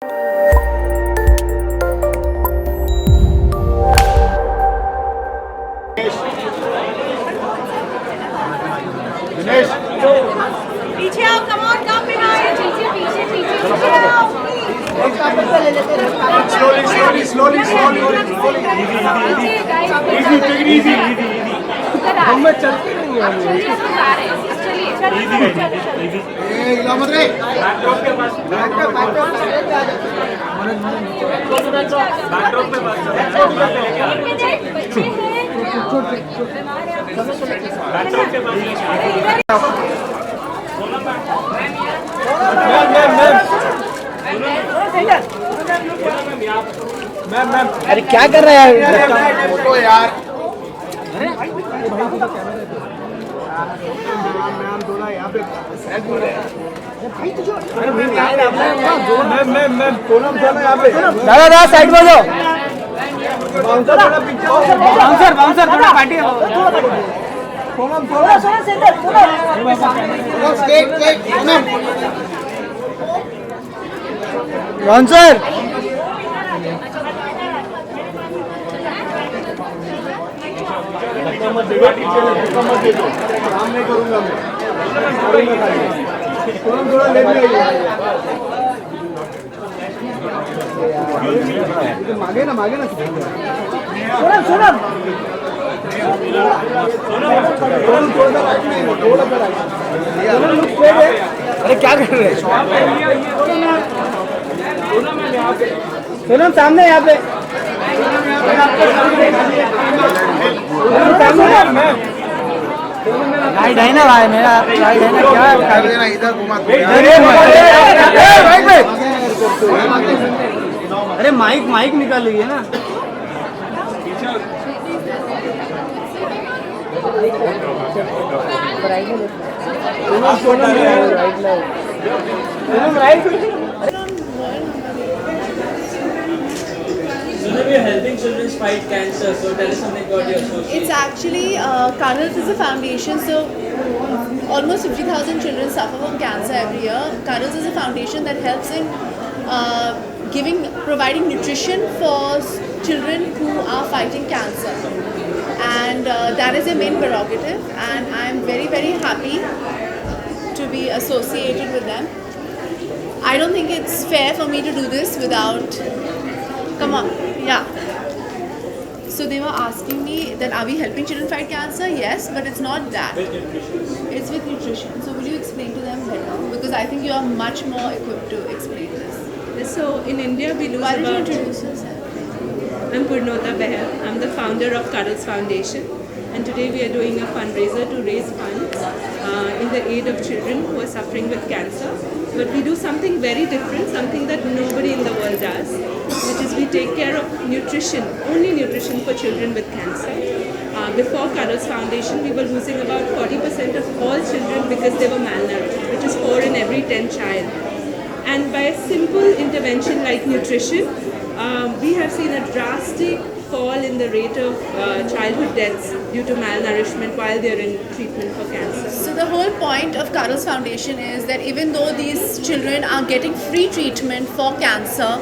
पीछे आओ, come on, come behind. पीछे आओ. Slowly. Easy. हम में चलते नहीं हैं. मैम अरे क्या कर रहा है फोटो यार. मैम थोड़ा यहाँ पे मैम सोनम थोड़ा यहाँ पे. दादा साइड में जाओ. बाउंसर थोड़ा पार्टी. सोनम थोड़ा सेंटर. स्टेट सोनम. बाउंसर मत दे दो. काम नहीं करूँगा मैं. थोड़ा ले लिया. मागे ना सोनम. अरे क्या कर रहे हैं सोनम सामने यहाँ पे राइट है ना भाई मेरा राइट है ना क्या कर देना इधर घुमा. अरे माइक निकाल लीजिए ना We are helping children fight cancer, so tell us something about your association. It's actually Cuddles is a foundation, so almost 50,000 children suffer from cancer every year. Cuddles is a foundation that helps in providing nutrition for children who are fighting cancer, and that is their main prerogative. And I'm very, very happy to be associated with them. I don't think it's fair for me to do this without. Come on, yeah. So they were asking me that are we helping children fight cancer? Yes, but it's not that. It's with nutrition. So will you explain to them better? Because I think you are much more equipped to explain this. So in India we lose Why did you about... introduce yourself? I'm Purnota Behel. I'm the founder of Cuddles Foundation, and today we are doing a fundraiser to raise funds in the aid of children who are suffering with cancer. But we do something very different, something that nobody in the world does, which is we take care of nutrition, only nutrition for children with cancer. Before Cuddles Foundation, we were losing about 40% of all children because they were malnourished, which is 4 in every 10 child. And by a simple intervention like nutrition, we have seen a drastic fall in the rate of childhood deaths due to malnourishment while they are in treatment for cancer. So the whole point of Cuddles Foundation is that even though these children are getting free treatment for cancer,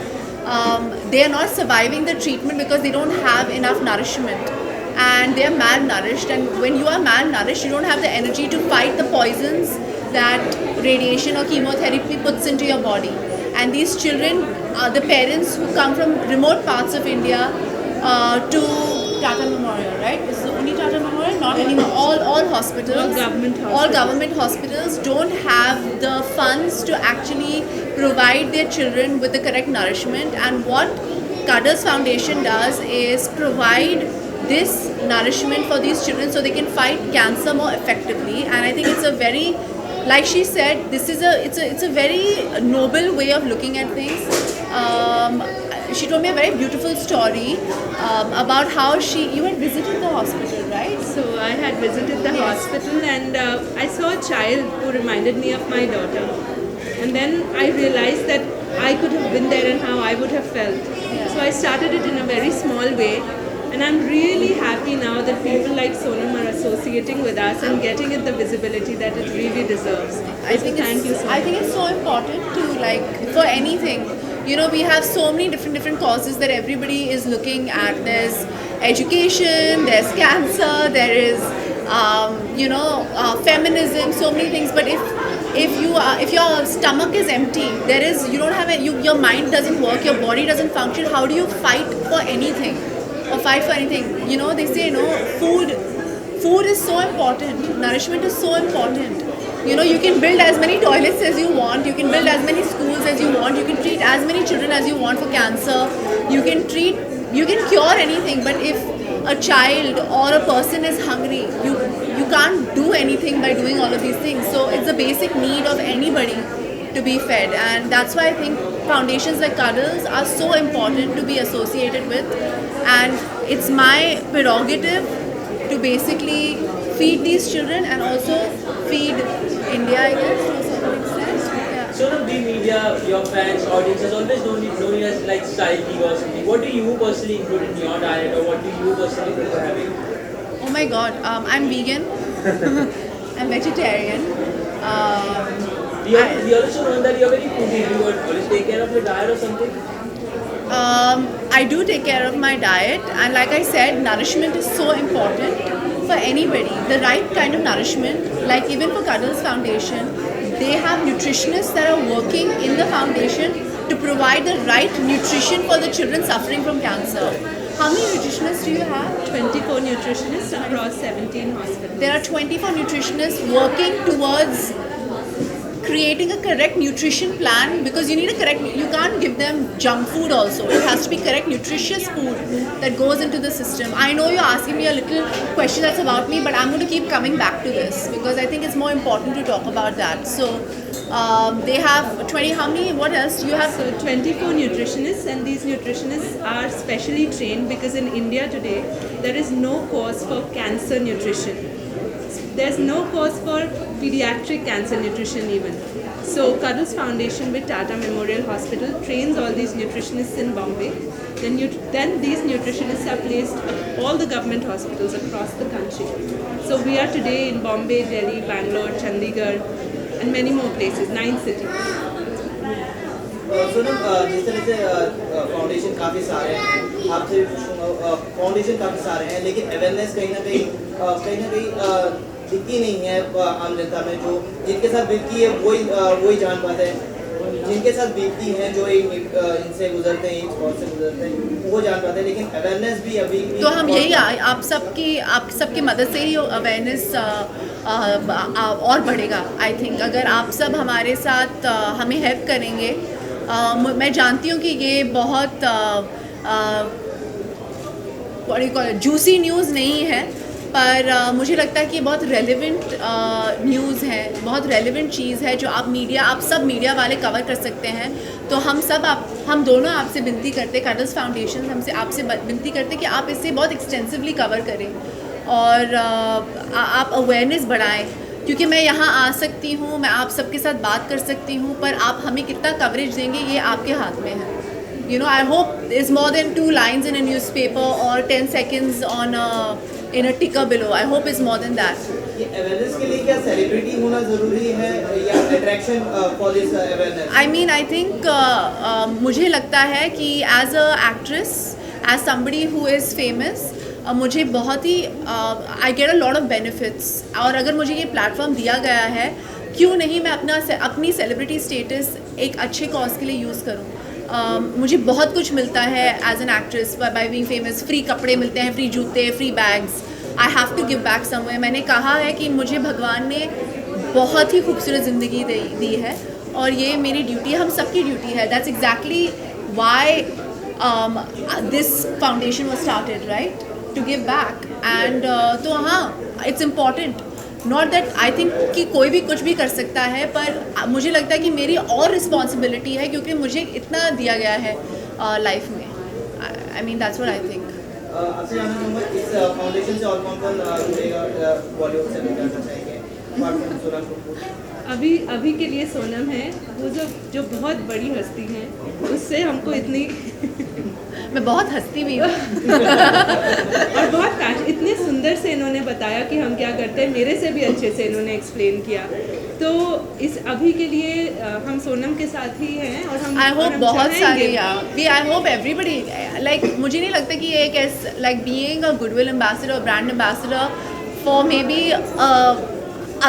they are not surviving the treatment because they don't have enough nourishment. And they are malnourished, and when you are malnourished, you don't have the energy to fight the poisons that radiation or chemotherapy puts into your body. And these children, the parents who come from remote parts of India to Tata Memorial, right? This is the only Tata Memorial, not anymore. All hospitals, all government hospitals don't have the funds to actually provide their children with the correct nourishment. And what Cuddles Foundation does is provide this nourishment for these children so they can fight cancer more effectively. And I think it's a very, like she said, this is it's a very noble way of looking at things. She told me a very beautiful story about how you had visited the hospital, right? So I had visited the hospital, and I saw a child who reminded me of my daughter. And then I realized that I could have been there and how I would have felt. So I started it in a very small way. And I'm really happy now that people like Sonam are associating with us and getting it the visibility that it really deserves. I think thank you so much. I think it's so important to, like, for anything, You know, we have so many different causes that everybody is looking at. There's education, there's cancer, there is feminism, so many things. But if your stomach is empty, there is you don't have your mind doesn't work, your body doesn't function. How do you fight for anything or fight for anything? You know, they say food is so important, nourishment is so important. You know, you can build as many toilets as you want, you can build as many schools as you want, you can treat as many children as you want for cancer, you can cure anything. But if a child or a person is hungry, you can't do anything by doing all of these things. So it's a basic need of anybody to be fed, and that's why I think foundations like Cuddles are so important to be associated with, and it's my prerogative to basically feed these children and also feed India, I guess, to a certain extent. Yeah. So the media, your fans, audiences always known you as like style tea or something. What do you personally include in your diet, or what do you personally prefer having? Oh my God, I'm vegan. I'm vegetarian. We also know that you're very foodie. You always take care of your diet or something? I do take care of my diet, and like I said, nourishment is so important for anybody. The right kind of nourishment, like even for Cuddles Foundation, they have nutritionists that are working in the foundation to provide the right nutrition for the children suffering from cancer. How many nutritionists do you have? 24 nutritionists across 17 hospitals. There are 24 nutritionists working towards creating a correct nutrition plan, because you can't give them junk food also. It has to be correct nutritious food that goes into the system. I know you're asking me a little question that's about me, but I'm going to keep coming back to this because I think it's more important to talk about that. So they have 20, how many, what else do you have? So 24 nutritionists, and these nutritionists are specially trained because in India today, there is no course for cancer nutrition. There's no course for pediatric cancer nutrition even. So Cuddles Foundation with Tata Memorial Hospital trains all these nutritionists in Bombay. Then these nutritionists are placed at all the government hospitals across the country. So we are today in Bombay, Delhi, Bangalore, Chandigarh, and many more places, 9 cities. Sonam, जिस तरह से foundation काफ़ी सारे हैं, आपसे foundation काफ़ी सारे हैं, लेकिन अवेयरनेस कहीं ना कहीं दिखती नहीं है आम जनता में। जो जिनके साथ बीतती है वही जान पाते हैं, जिनके साथ बीतती हैं, जो इनसे गुजरते हैं, इस से गुजरते हैं, वो जान पाते हैं, लेकिन अवेयरनेस भी अभी तो हम यही आप सबकी मदद से ही अवेयरनेस और बढ़ेगा। आई थिंक अगर आप सब हमारे साथ हमें हेल्प करेंगे, मैं जानती हूँ कि ये बहुत जूसी न्यूज़ नहीं है, पर मुझे लगता है कि बहुत रेलेवेंट न्यूज़ है, बहुत रेलेवेंट चीज़ है जो आप सब मीडिया वाले कवर कर सकते हैं। तो हम दोनों आपसे विनती करते, Cuddles फाउंडेशन हमसे आपसे विनती करते कि आप इसे बहुत एक्सटेंसिवली कवर करें और आप अवेयरनेस बढ़ाएं, क्योंकि मैं यहाँ आ सकती हूँ, मैं आप सबके साथ बात कर सकती हूँ, पर आप हमें कितना कवरेज देंगे ये आपके हाथ में है। You know, I hope there's more than 2 lines in a newspaper or 10 seconds on in a ticker below. I hope it's more than that. ये अवेयरनेस के लिए क्या सेलिब्रिटी होना ज़रूरी है या attraction for this awareness? I mean, I think मुझे लगता है कि as a actress, as somebody who is famous, मुझे बहुत ही I get a lot of benefits, और अगर मुझे ये प्लेटफॉर्म दिया गया है, क्यों नहीं मैं अपनी सेलिब्रिटी स्टेटस एक अच्छे कॉज के लिए यूज़ करूँ। मुझे बहुत कुछ मिलता है as an actress by being famous. Free कपड़े मिलते हैं, फ्री जूते, free bags. I have to give back somewhere. मैंने कहा है कि मुझे भगवान ने बहुत ही खूबसूरत ज़िंदगी दी है और ये मेरी ड्यूटी है, हम सबकी ड्यूटी है। That's exactly why this foundation was started, right, to give back. And तो हाँ, it's important, not that I think कि कोई भी कुछ भी कर सकता है, पर मुझे लगता है कि मेरी और रिस्पॉन्सिबिलिटी है क्योंकि मुझे इतना दिया गया है लाइफ में। I mean that's what I think. आपसे जानना चाहूँगा इस फाउंडेशन से और कौन जुड़ेगा बॉलीवुड से, जानना चाहेंगे? सोनम कपूर अभी के लिए सोनम है, वो जो बहुत बड़ी हस्ती हैं, उससे हमको इतनी मैं बहुत हंसती भी हूँ और बहुत इतने सुंदर से इन्होंने बताया कि हम क्या करते हैं, मेरे से भी अच्छे से इन्होंने एक्सप्लेन किया। तो इस अभी के लिए हम सोनम के साथ ही हैं और हम आई होप हम बहुत सारे चाहेंगे आई होप एवरीबडी लाइक मुझे नहीं लगता कि ये एक like being a goodwill ambassador brand ambassador for maybe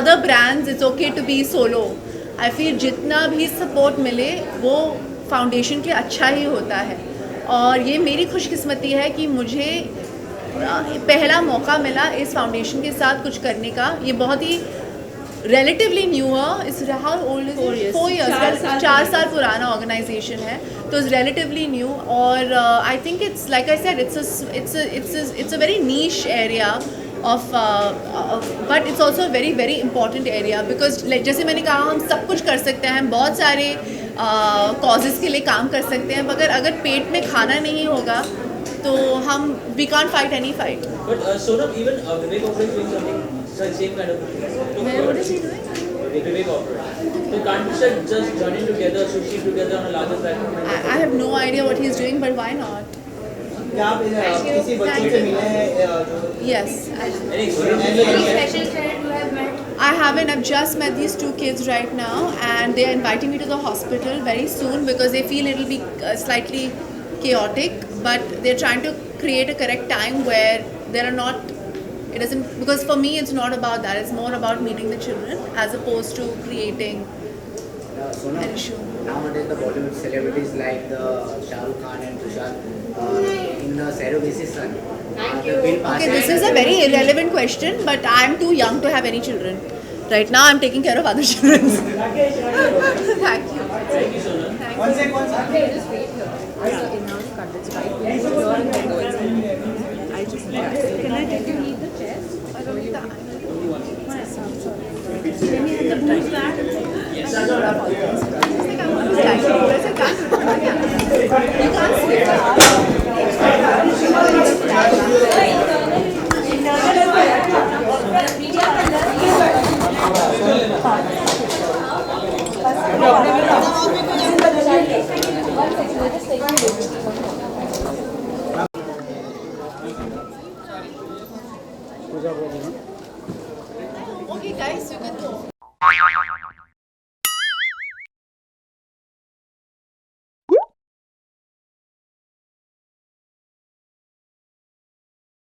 other brands it's okay to be solo I feel जितना भी सपोर्ट मिले वो फाउंडेशन के अच्छा ही होता है और ये मेरी खुशकिस्मती है कि मुझे पहला मौका मिला इस फाउंडेशन के साथ कुछ करने का ये बहुत ही relatively newer it's how old is 4 it years. 4 years 4 साल पुराना ऑर्गेनाइजेशन है तो it's relatively new और I think it's like I said it's a very niche area of but it's also a very very important area because like जैसे मैंने कहा हम सब कुछ कर सकते हैं हम बहुत सारे causes के लिए काम कर सकते हैं मगर अगर पेट में खाना नहीं होगा तो हम we can't fight any fight. But Sonam, even Vivek Oberoi is doing something same kind of thing. What is he doing? Vivek Oberoi. So can't you just join in together, succeed together on a larger platform? I have no idea what he's doing but why not? क्या आप किसी बच्चों से मिले हैं जो Yes. Any experience? I haven't. I've just met these two kids right now, and they're inviting me to the hospital very soon because they feel it'll be slightly chaotic. But they're trying to create a correct time where there are not. It doesn't because for me it's not about that. It's more about meeting the children as opposed to creating Sonam, an issue. nowadays the Bollywood celebrities like the Shah Rukh Khan and Tushar in the surrogacy son. The bill passes. Okay, this is a very irrelevant question, but I'm too young to have any children. Right now, I'm taking care of other children. Thank you. Thank you, Sonam. one sec can I take you need the chairs? Okay, guys, you can go.